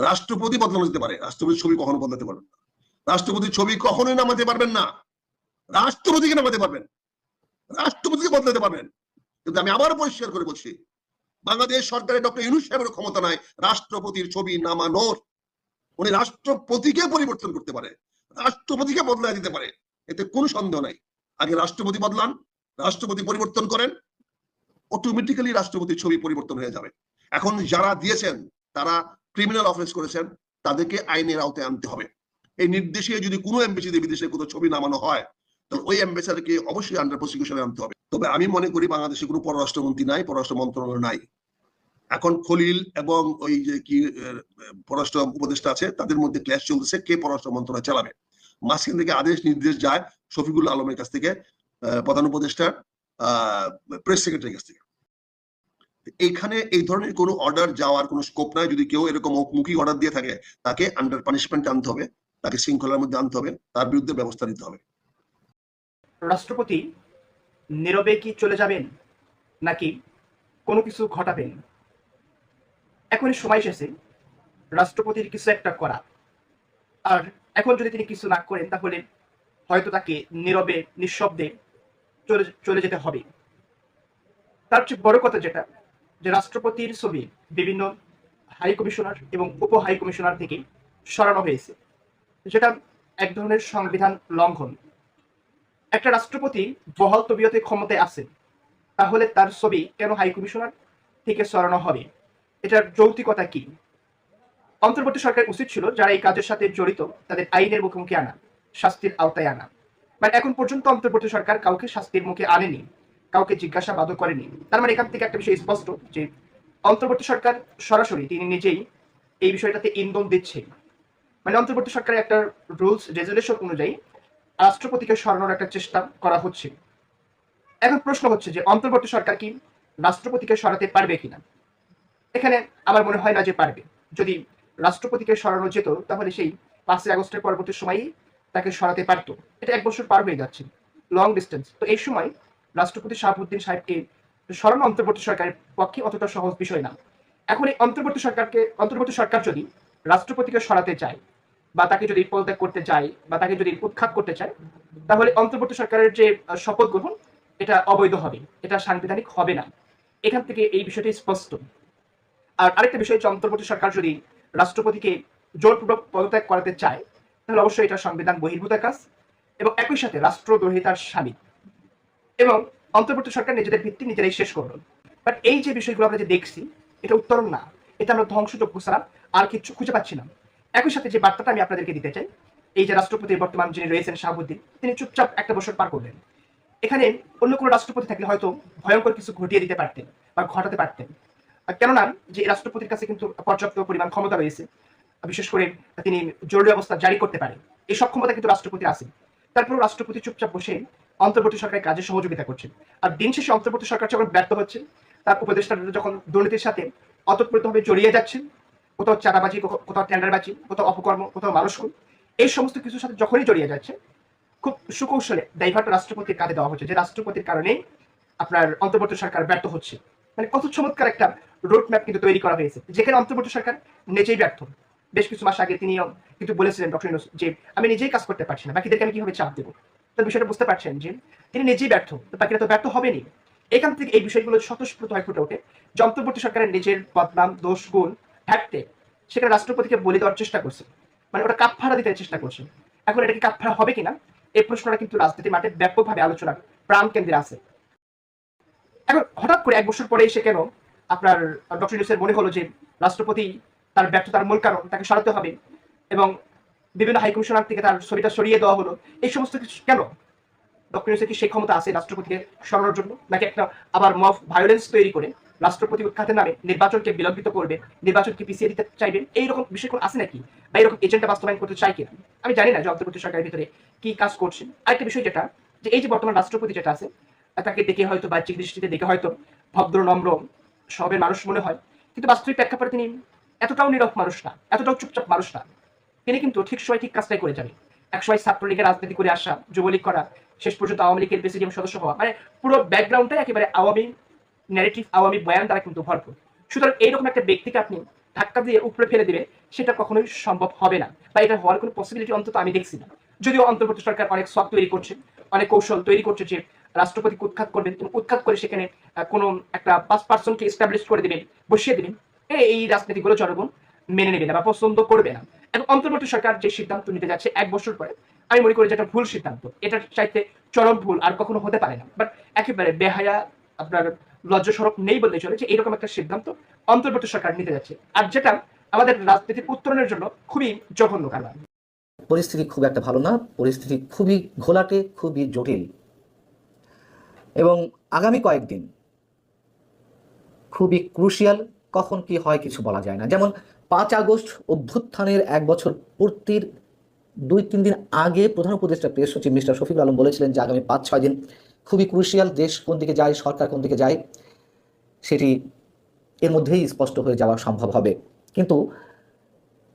রাষ্ট্রপতি বদলানো যেতে পারে, রাষ্ট্রপতির ছবি কখনো বদলাতে পারবেন না। রাষ্ট্রপতির ছবি কখনোই নামাতে পারবেন না। রাষ্ট্রপতিকে নামাতে পারবেন, রাষ্ট্রপতিকে বদলাতে পারবেন, কিন্তু আমি আবার পরিষ্কার করে বলছি, বাংলাদেশ সরকারের ডক্টর ইউনূস সাহেবের ক্ষমতা নাই রাষ্ট্রপতির ছবি নামানোর। উনি রাষ্ট্রপতিকে পরিবর্তন করতে পারে, রাষ্ট্রপতিকে বদলায় দিতে পারে, এতে কোনো সন্দেহ নাই। আগে রাষ্ট্রপতি বদলান, রাষ্ট্রপতি পরিবর্তন করেন, অটোমেটিক্যালি রাষ্ট্রপতির ছবি পরিবর্তন হয়ে যাবে। এখন যারা দিয়েছেন তারা ক্রিমিনাল অফেন্স করেছেন, তাদেরকে আইনের আওতায় আনতে হবে। এই নির্দেশে যদি কোনো এমবেসিতে বিদেশে কোনো ছবি নামানো হয়, তাহলে ওই অ্যাম্বাসেডারকে অবশ্যই আন্ডার প্রসিকিউশনে আনতে হবে। তবে আমি মনে করি বাংলাদেশে কোনো পররাষ্ট্রমন্ত্রী নাই, পররাষ্ট্র মন্ত্রণালয় নাই। এখন খলিল এবং ওই যে কি পররাষ্ট্র উপদেষ্টা আছে, তাদের মধ্যে ক্ল্যাশ চলতেছে কে পররাষ্ট্র মন্ত্রণালয় চালাবে। মাঝখান থেকে আদেশ নির্দেশ যায় শফিকুল আলমের কাছ থেকে, প্রধান উপদেষ্টার প্রেস সেক্রেটারির কাছ থেকে। এখানে এই ধরনের কোনো অর্ডার যাওয়ার কোনো স্কোপ নাই। যদি কেউ এরকম মুখী অর্ডার দিয়ে থাকে, তাকে আন্ডার পানিশমেন্ট আনতে হবে, তাকে শৃঙ্খলার মধ্যে আনতে হবে, তার বিরুদ্ধে ব্যবস্থা নিতে হবে। রাষ্ট্রপতি নীরবে কি চলে যাবেন নাকি কোনো কিছু ঘটাবেন? এখনই সময় এসেছে রাষ্ট্রপতির কিছু একটা করা। আর এখন যদি তিনি কিছু না করেন, তাহলে হয়তো তাকে নীরবে নিঃশব্দে চলে যেতে হবে। তার চেয়ে বড় কথা যেটা, যে রাষ্ট্রপতির ছবি বিভিন্ন হাই কমিশনার এবং উপ হাই কমিশনার থেকে সরানো হয়েছে, যেটা এক ধরনের সংবিধান লঙ্ঘন। একটা রাষ্ট্রপতি বহাল তবিয়তে ক্ষমতায় আছে, তাহলে তার ছবি কেন হাই কমিশনার থেকে সরানো হবে? এটার যৌক্তিকতা কি? অন্তর্বর্তী সরকার উচিত ছিল যারা এই কাজের সাথে জড়িত তাদের আইনের মুখোমুখি আনা, শাস্তির আওতায় আনা। বাট এখন পর্যন্ত অন্তর্বর্তী সরকার কাউকে শাস্তির মুখে আনেনি, কাউকে জিজ্ঞাসাবাদও করেনি। তার মানে এখান থেকে একটা বিষয় স্পষ্ট যে অন্তর্বর্তী সরকার সরাসরি তিনি নিজেই এই বিষয়টাতে ইন্ধন দিচ্ছে। মানে অন্তর্বর্তী সরকারের একটা রুলস রেজুলেশন অনুযায়ী রাষ্ট্রপতিকে সরানোর একটা চেষ্টা করা হচ্ছে। এখন প্রশ্ন হচ্ছে যে অন্তর্বর্তী সরকার কি রাষ্ট্রপতিকে সরাতে পারবে কিনা? এখানে আমার মনে হয় না যে পারবে। যদি রাষ্ট্রপতিকে সরানো যেত, তাহলে সেই 5ই আগস্টের পরবর্তী সময়ই তাকে সরাতে পারত। এটা 1 বছর পার হয়ে যাচ্ছে, লং ডিস্টেন্স। তো এই সময় রাষ্ট্রপতি শাহাবুদ্দিন সাহেবকে সরানো অন্তর্বর্তী সরকারের পক্ষে অতটা সহজ বিষয় না। এখন এই অন্তর্বর্তী সরকার যদি রাষ্ট্রপতিকে সরাতে চায়, বা তাকে যদি পদত্যাগ করতে চায়, বা তাকে যদি উৎখাত করতে চায়, তাহলে অন্তর্বর্তী সরকারের যে শপথ গ্রহণ, এটা অবৈধ হবে, এটা সাংবিধানিক হবে না। এখান থেকে এই বিষয়টি স্পষ্ট। আর আরেকটা বিষয় হচ্ছে, অন্তর্বর্তী সরকার যদি রাষ্ট্রপতিকে জোরপূর্বক পদত্যাগ করাতে চায়, তাহলে অবশ্যই এটা সংবিধান বহির্ভূত কাজ এবং একই সাথে রাষ্ট্রদ্রোহিতার শামিল। এবং অন্তর্বর্তী সরকার নিজেদের ভিত্তি নিজেরাই শেষ করল। বাট এই যে বিষয়গুলো আমরা যে দেখছি, এটা উত্তরণ না, এটা আমরা ধ্বংসযোগ্য ছাড়া আর কিছু খুঁজে পাচ্ছি না। একই সাথে যে বার্তাটা আমি আপনাদেরকে দিতে চাই, এই যে রাষ্ট্রপতির বর্তমান যিনি রয়েছেন শাহাবুদ্দিন, তিনি চুপচাপ 1 বছর পার করলেন। এখানে অন্য কোনো রাষ্ট্রপতি থাকলে হয়তো ভয়ঙ্কর কিছু ঘটিয়ে দিতে পারতেন বা ঘটাতে পারতেন। কেননা যে রাষ্ট্রপতির কাছে কিন্তু পর্যাপ্ত পরিমাণ ক্ষমতা রয়েছে, বিশেষ করে তিনি জরুরি অবস্থা জারি করতে পারেন, এই সক্ষমতা কিন্তু রাষ্ট্রপতির আছে। তারপরেও রাষ্ট্রপতি চুপচাপ বসে অন্তর্বর্তী সরকারের কাজে সহযোগিতা করছেন। আর দিন শেষে অন্তর্বর্তী সরকার যখন ব্যর্থ হচ্ছে, তার উপদেষ্টারা যখন দুর্নীতির সাথে অতপ্রতভাবে জড়িয়ে যাচ্ছেন, কোথাও চাঁদাবাজি, কোথাও টেন্ডারবাজি, কোথাও অপকর্ম, কোথাও মানুষ খুন, এই সমস্ত কিছুর সাথে যখনই জড়িয়ে যাচ্ছে, খুব সুকৌশলে দায়ভারটা রাষ্ট্রপতির কাঁধে দেওয়া হচ্ছে, যে রাষ্ট্রপতির কারণেই আপনার অন্তর্বর্তী সরকার ব্যর্থ হচ্ছে। মানে কত চমৎকার একটা রোড ম্যাপ কিন্তু তৈরি করা হয়েছে, যেখানে অন্তর্বর্তী সরকার নিজেই ব্যর্থ। বেশ কিছু মাস আগে তিনি কিন্তু বলেছিলেন ডক্টর ইউনূস যে আমি নিজেই কাজ করতে পারছি না, বাকিদেরকে আমি কিভাবে চাপ দেবো। তো বিষয়টা বুঝতে পারছেন যে তিনি নিজেই ব্যর্থ, তো বাকিরা তো ব্যর্থ হবেনি। এখান থেকে এই বিষয়গুলো স্বতঃস্ফূর্ত হয়ে ফুটে ওঠে যে অন্তর্বর্তী সরকারের নিজের বদনাম, দোষ, গুণ ঢাকতে সেখানে রাষ্ট্রপতিকে বলে দেওয়ার চেষ্টা করছে, মানে ওটা কাপফারা দিতে চেষ্টা করছে। এখন এটা কি কাপফারা হবে কিনা, এই প্রশ্নটা কিন্তু রাজনীতি মাঠে ব্যাপকভাবে আলোচনার প্রাণ কেন্দ্রে আছে। এখন হঠাৎ করে 1 বছর পরে এসে কেন আপনার ডক্টর ইউনূসের মনে হলো যে রাষ্ট্রপতি তার ব্যর্থতার মূল কারণ, তাকে সরাতে হবে, এবং বিভিন্ন হাইকমিশনার থেকে তার ছবিটা সরিয়ে দেওয়া হলো, এই সমস্ত কিছু কেন? ডক্টর ইউনূসের কি সেই ক্ষমতা আছে রাষ্ট্রপতিকে সরানোর জন্য, নাকি একটা আবার মব ভায়োলেন্স তৈরি করে রাষ্ট্রপতি উৎখাতের নামে নির্বাচনকে বিলম্বিত করবে, নির্বাচনকে পিছিয়ে দিতে চাইবেন, এইরকম বিষয় আছে নাকি, বা এরকম এজেন্ডা বাস্তবায়ন করতে চাই কিনা? আমি জানি না যে অন্তর্বর্তী সরকারের ভিতরে কি কাজ করছেন। আরেকটা বিষয় যেটা, যে এই যে বর্তমান রাষ্ট্রপতি যেটা আছে, তাকে দেখে হয়তো বাহ্যিক দৃষ্টিতে দেখে হয়তো ভদ্র, নম্র স্বভাবের মানুষ মনে হয়, কিন্তু বাস্তবিক প্রেক্ষাপটে তিনি এতটাও নীরব মানুষ না, এতটাও চুপচাপ মানুষ না। তিনি কিন্তু ঠিক সময় ঠিক কাজটাই করে যাবে। একসময় ছাত্রলীগের রাজনীতি করে আসা, যুবলীগ করা, শেষ পর্যন্ত আওয়ামী লীগের প্রেসিডিয়াম সদস্য হওয়া, মানে পুরো ব্যাকগ্রাউন্ডটাই একেবারে আওয়ামী ন্যারেটিভ, আওয়ামী বয়ান দ্বারা কিন্তু ভরপুর। সুতরাং এইরকম একটা ব্যক্তিকে আপনি ধাক্কা দিয়ে উপরে ফেলে দিবে, সেটা কখনোই সম্ভব হবে না, বা এটা হওয়ার কোনো পসিবিলিটি অন্তত আমি দেখছি না। যদিও অন্তর্বর্তী সরকার অনেক সফট তৈরি করছে, অনেক কৌশল তৈরি করছে যে রাষ্ট্রপতিকে উৎখাত করবেন, এবং উৎখাত করে সেখানে কোনো একটা পাঁচ পার্সনকে এস্টাবলিশ করে দিবেন, বসিয়ে দিবেন। এই রাজনীতিগুলো জনগণ মেনে নেবে না বা পছন্দ করবে না। এবং অন্তর্বর্তী সরকার যে সিদ্ধান্ত নিতে যাচ্ছে 1 বছর পরে, আমি মনে করি যে এটা ভুল সিদ্ধান্ত। এটার চাইতে চরম ভুল আর কখনো হতে পারে না। বাট একেবারে বেহায়া, আপনার লজ্জা সড়ক নেই বললে চলে যে এইরকম একটা সিদ্ধান্ত অন্তর্বর্তী সরকার নিতে যাচ্ছে, আর যেটা আমাদের রাজনীতির উত্তরণের জন্য খুবই জঘন্য কারণ। পরিস্থিতি খুব একটা ভালো না, পরিস্থিতি খুবই ঘোলাটে, খুবই জটিল, এবং আগামী কয়েকদিন খুবই ক্রুশিয়াল। কখন কি হয় কিছু বলা যায় না। যেমন 5 আগস্ট অভ্যুত্থানের 1 বছর পূর্তির 2-3 দিন আগে প্রধান উপদেষ্টা প্রেস সচিব মিস্টার শফিকুল আলম বলেছিলেন যে আগামী 5-6 দিন খুবই ক্রুশিয়াল, দেশ কোন দিকে যায়, সরকার কোন দিকে যায় সেটি এর মধ্যেই স্পষ্ট হয়ে যাওয়া সম্ভব হবে। কিন্তু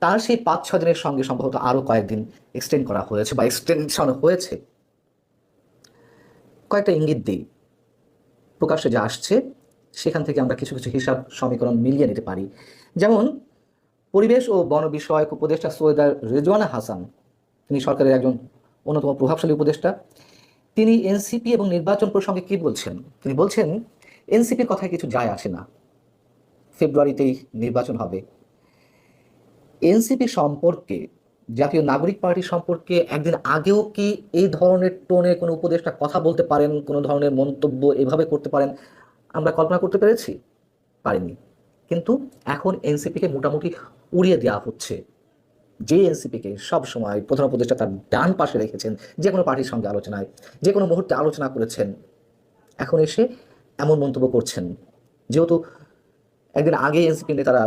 তার সেই 5-6 দিনের সঙ্গে সম্ভবত আরও কয়েকদিন এক্সটেন্ড করা হয়েছে বা এক্সটেনশন হয়েছে। কয়েকটা ইঙ্গিত দিই, প্রকাশ্যে যা আসছে সেখান থেকে আমরা কিছু কিছু হিসাব সমীকরণ মিলিয়ে নিতে পারি। যেমন পরিবেশ ও বন বিষয়ক উপদেষ্টা সৈয়দা রেজওয়ানা হাসান, তিনি সরকারের একজন অন্যতম প্রভাবশালী উপদেষ্টা, তিনি এনসিপি এবং নির্বাচন প্রসঙ্গে কি বলছেন? তিনি বলছেন এনসিপির কথায় কিছু যায় আসে না, ফেব্রুয়ারিতেই নির্বাচন হবে। এনসিপি সম্পর্কে, জাতীয় নাগরিক পার্টি সম্পর্কে একদিন আগেও কি এই ধরনের টোনে কোনো উপদেষ্টা কথা বলতে পারেন, কোনো ধরনের মন্তব্য এভাবে করতে পারেন আমরা কল্পনা করতে পেরেছি? পারিনি। কিন্তু এখন এনসিপিকে মোটামুটি উড়িয়ে দেওয়া হচ্ছে। যে এনসিপিকে সবসময় প্রধান উপদেষ্টা তার ডান পাশে রেখেছেন, যে কোনো পার্টির সঙ্গে আলোচনায়, যে কোনো মুহূর্তে আলোচনা করেছেন, এখন এসে এমন মন্তব্য করছেন। যেহেতু একদিন আগে এনসিপি নেতারা,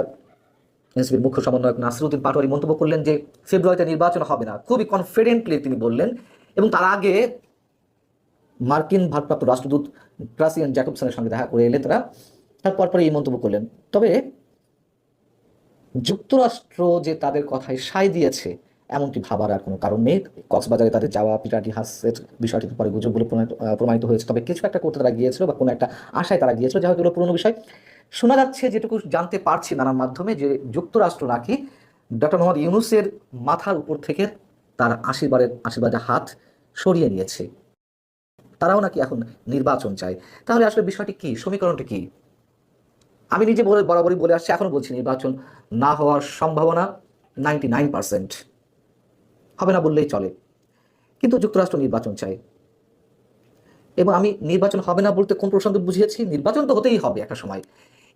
এনসিপির মুখ্য সমন্বয়ক নাসিরউদ্দিন পাটোয়ারি মন্তব্য করলেন যে ফেব্রুয়ারিতে নির্বাচন হবে না, খুবই কনফিডেন্টলি তিনি বললেন, এবং তার আগে মার্কিন ভারপ্রাপ্ত রাষ্ট্রদূত ক্রাসিয়ান জ্যাকবসনের সঙ্গে দেখা করে এলে তারা, তারপর এই মন্তব্য করলেন। তবে যুক্তরাষ্ট্র যে তাদের কথায় সায় দিয়েছে এমনটি ভাবার আর কোনো কারণ নেই। কক্সবাজারে তাদের যাওয়া পিটার হাসের বিষয়টি পরে গুজব বলে প্রমাণিত হয়েছে। তবে কিছু একটা করতে তারা গিয়েছিল বা কোনো একটা আশায় তারা গিয়েছিল, যা হোক এগুলো পুরনো বিষয়। শোনা যাচ্ছে, যেটুকু জানতে পারছি নানান মাধ্যমে, যে যুক্তরাষ্ট্র নাকি ডক্টর মোহাম্মদ ইউনূসের মাথার উপর থেকে তার আশীর্বাদের হাত সরিয়ে নিয়েছে। তারাও নাকি এখন নির্বাচন চায়। তাহলে আসলে বিষয়টি কি, সমীকরণটি কি? আমি নিজে বরাবরই বলে আসছি, এখনো বলছি, নির্বাচন না হওয়ার সম্ভাবনা 99%, হবে না বললেই চলে। কিন্তু যুক্তরাষ্ট্র নির্বাচন চায়, এবং আমি নির্বাচন হবে না বলতে কোন প্রসঙ্গে বুঝিয়েছি? নির্বাচন তো হতেই হবে একটা সময়।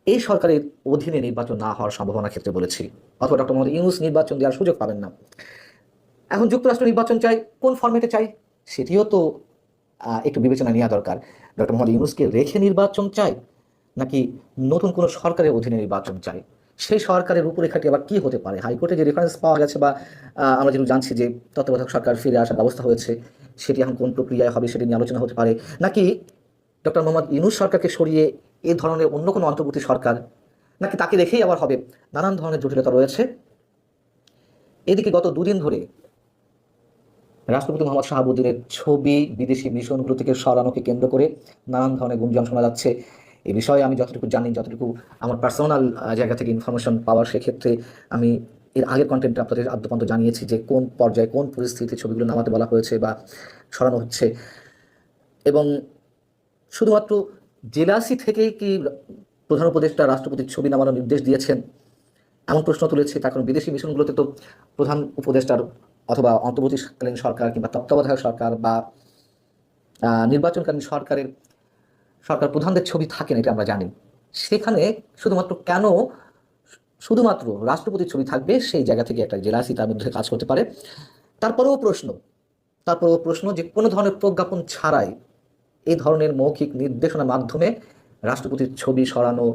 এই সরকারের অধীনে নির্বাচন না হওয়ার সম্ভাবনার ক্ষেত্রে বলেছি, অথবা ডক্টর মোহাম্মদ ইউনূস নির্বাচন দেওয়ার সুযোগ পাবেন না। এখন যুক্তরাষ্ট্র নির্বাচন চাই, কোন ফরম্যাটে চাই সেটিও তো একটু বিবেচনা নেওয়া দরকার। ডক্টর মোহাম্মদ ইউনূসকে রেখে নির্বাচন চাই, নাকি নতুন কোনো সরকারের অধীনে নির্বাচন চাই? সেই সরকারের রূপরেখাটি আবার কি হতে পারে? হাইকোর্টে যে রেফারেন্স পাওয়া গেছে, বা আমরা যেটা জানছি যে তত্ত্বাবধায়ক সরকার ফিরে আসার ব্যবস্থা হয়েছে, সেটি এখন কোন প্রক্রিয়ায় হবে সেটি নিয়ে আলোচনা হতে পারে, নাকি ডক্টর মোহাম্মদ ইউনূস সরকারকে সরিয়ে এই ধরনের অন্য কোনো অন্তর্বর্তী সরকার, নাকি তাকে রেখেই আবার হবে? নানান ধরনের জটিলতা রয়েছে। এদিকে গত 2 দিন ধরে রাষ্ট্রপতি মোহাম্মদ শাহাবুদ্দিনের ছবি বিদেশি মিশনগুলো থেকে সরানোকে কেন্দ্র করে নানান ধরনের গুঞ্জন শোনা যাচ্ছে। এই বিষয়ে আমি যতটুকু জানি, যতটুকু আমার পার্সোনাল জায়গা থেকে ইনফরমেশন পাওয়ার, সেক্ষেত্রে আমি এর আগের কন্টেন্টে আপনাদের আদ্যপান্ত জানিয়েছি যে কোন পর্যায়ে, কোন পরিস্থিতিতে ছবিগুলো নামাতে বলা হয়েছে বা সরানো হচ্ছে। এবং শুধুমাত্র জেলাসি থেকেই কি প্রধান উপদেষ্টা রাষ্ট্রপতির ছবি নামানোর নির্দেশ দিয়েছেন এমন প্রশ্ন তুলেছে। তার কারণ বিদেশি মিশনগুলোতে তো প্রধান উপদেষ্টার অথবা অন্তর্বর্তীকালীন সরকার কিংবা তত্ত্বাবধায়ক সরকার বা নির্বাচনকালীন সরকার প্রধানদের ছবি থাকে না, এটা আমরা জানি। সেখানে শুধুমাত্র রাষ্ট্রপতির ছবি থাকবে, সেই জায়গা থেকে একটা জেলাসি তার মধ্যে কাজ করতে পারে। তারপরেও প্রশ্ন যে কোনো ধরনের প্রজ্ঞাপন ছাড়াই এই ধরনের মৌখিক নির্দেশনার মাধ্যমে রাষ্ট্রপতির ছবি সরানো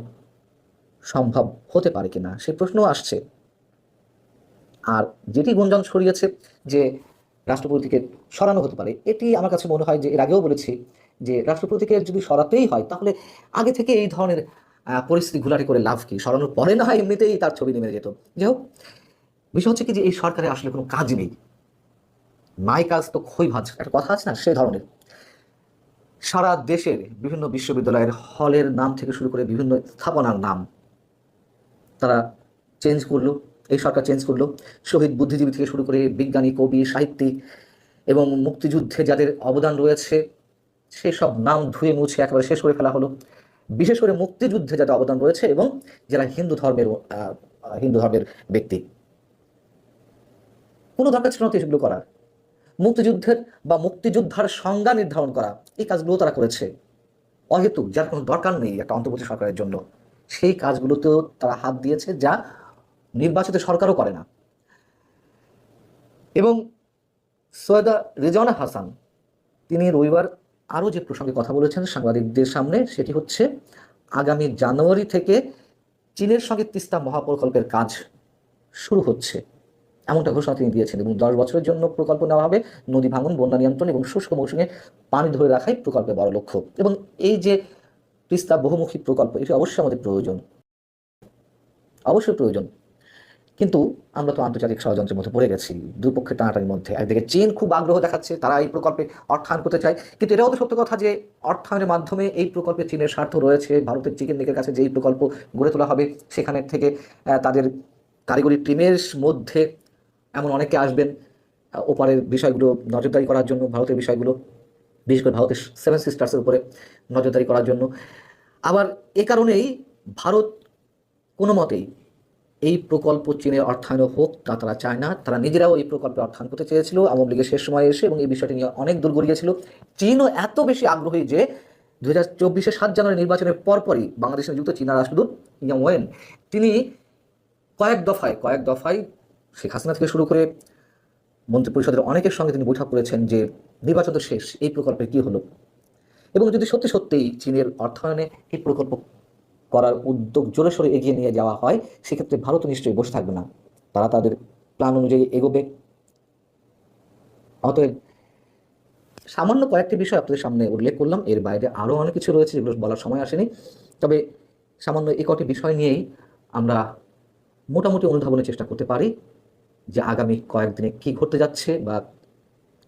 সম্ভব হতে পারে কিনা, সেই প্রশ্ন আসছে। আর যেটি গুঞ্জন ছড়িয়েছে যে রাষ্ট্রপতিকে সরানো হতে পারে, এটি আমার কাছে মনে হয় যে, এর আগেও বলেছি যে রাষ্ট্রপতিকে যদি সরাতেই হয় তাহলে আগে থেকে এই ধরনের পরিস্থিতি ঘোলাটে করে লাভ কি? সরানোর পরে না হয় এমনিতেই তার ছবি নেমে যেত। যাই হোক, বিষয় হচ্ছে কি যে এই সরকারে আসলে কোনো কাজ নেই, নাই কাজ তো খই ভাজ, একটা কথা আছে না, সেই ধরনের। সারা দেশের বিভিন্ন বিশ্ববিদ্যালয়ের হলের নাম থেকে শুরু করে বিভিন্ন স্থাপনার নাম তারা চেঞ্জ করলো, এই সরকার চেঞ্জ করলো। শহীদ বুদ্ধিজীবী থেকে শুরু করে বিজ্ঞানী, কবি, সাহিত্যিক এবং মুক্তিযুদ্ধে যাদের অবদান রয়েছে সেই সব নাম ধুয়ে মুছে একেবারে শেষ করে ফেলা হলো। বিশেষ করে মুক্তিযুদ্ধে যাদের অবদান রয়েছে এবং যারা হিন্দু ধর্মের ব্যক্তি, কোনো দরকার ছিল না তো এগুলো করার। মুক্তিযুদ্ধের বা মুক্তিযোদ্ধার সংজ্ঞা নির্ধারণ করা, এই কাজগুলো তারা করেছে অহেতুক, যার কোনো দরকার নেই একটা অন্তর্বর্তী সরকারের জন্য। সেই কাজগুলোতেও তারা হাত দিয়েছে, যা নির্বাচিত সরকারও করে না। এবং সৈয়দা রেজওয়ানা হাসান তিনি রবিবার আরও যে প্রসঙ্গে কথা বলেছেন সাংবাদিকদের সামনে, সেটি হচ্ছে আগামী জানুয়ারি থেকে চীনের সঙ্গে তিস্তা মহাপ্রকল্পের কাজ শুরু হচ্ছে, এমনটা ঘোষণা তিনি দিয়েছেন। এবং 10 বছরের জন্য প্রকল্প নেওয়া হবে। নদী ভাঙন, বন্যা নিয়ন্ত্রণ এবং শুষ্ক মৌসুমে পানি ধরে রাখাই প্রকল্পের বড় লক্ষ্য। এবং এই যে তিস্তা বহুমুখী প্রকল্প, এটি অবশ্যই আমাদের প্রয়োজন, অবশ্যই প্রয়োজন। কিন্তু আমরা তো আন্তর্জাতিক ষড়যন্ত্রের মধ্যে পড়ে গেছি, দুপক্ষের টানাটানির মধ্যে। একদিকে চীন খুব আগ্রহ দেখাচ্ছে, তারা এই প্রকল্পে অর্থায়ন করতে চায়, কিন্তু এটাও তো সত্য কথা যে অর্থায়নের মাধ্যমে এই প্রকল্পে চীনের স্বার্থ রয়েছে। ভারতের চিকেন নেকের কাছে যে এই প্রকল্প গড়ে তোলা হবে, সেখানে থেকে তাদের কারিগরি টিমের মধ্যে এমন অনেকে আসবেন ওপারের বিষয়গুলো নজরদারি করার জন্য, ভারতের বিষয়গুলো, বিশেষ করে ভারতের 7 সিস্টার্সের উপরে নজরদারি করার জন্য। আবার এ কারণেই ভারত কোনো মতেই এই প্রকল্প চীনের অর্থায়ন হোক তা তারা চায় না। তারা নিজেরাও এই প্রকল্পে অর্থায়ন করতে চেয়েছিল আওয়ামী লীগের শেষ সময়ে এসে, এবং এই বিষয়টি নিয়ে অনেক দূর গড়িয়েছিল। চীনও এত বেশি আগ্রহী যে 2024 7 জানুয়ারি নির্বাচনের পরপরই বাংলাদেশে নিযুক্ত চীনা রাষ্ট্রদূত ইয়াং ওয়েন তিনি কয়েক দফায় শেখ হাসিনা থেকে শুরু করে মন্ত্রিপরিষদের অনেকের সঙ্গে তিনি বৈঠক করেছেন যে নির্বাচন তো শেষ, এই প্রকল্পের কী হলো। এবং যদি সত্যি সত্যিই চীনের অর্থায়নে এই প্রকল্প করার উদ্যোগ জোরে সোরে এগিয়ে নিয়ে যাওয়া হয়, সেক্ষেত্রে ভারত নিশ্চয়ই বসে থাকবে না, তারা তাদের প্ল্যান অনুযায়ী এগোবে। অতএব সামান্য কয়েকটি বিষয় আপনাদের সামনে উল্লেখ করলাম, এর বাইরে আরও অনেক কিছু রয়েছে যেগুলো বলার সময় আসেনি। তবে সামান্য এই কটি বিষয় নিয়েই আমরা মোটামুটি অনুধাবনের চেষ্টা করতে পারি যে আগামী কয়েকদিনে কি ঘটতে যাচ্ছে বা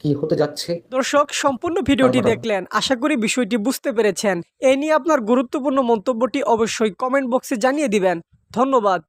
কি হতে যাচ্ছে। দর্শক, সম্পূর্ণ ভিডিওটি দেখলেন, আশা করি বিষয়টি বুঝতে পেরেছেন। এ নিয়ে আপনার গুরুত্বপূর্ণ মন্তব্যটি অবশ্যই কমেন্ট বক্সে জানিয়ে দিবেন। ধন্যবাদ।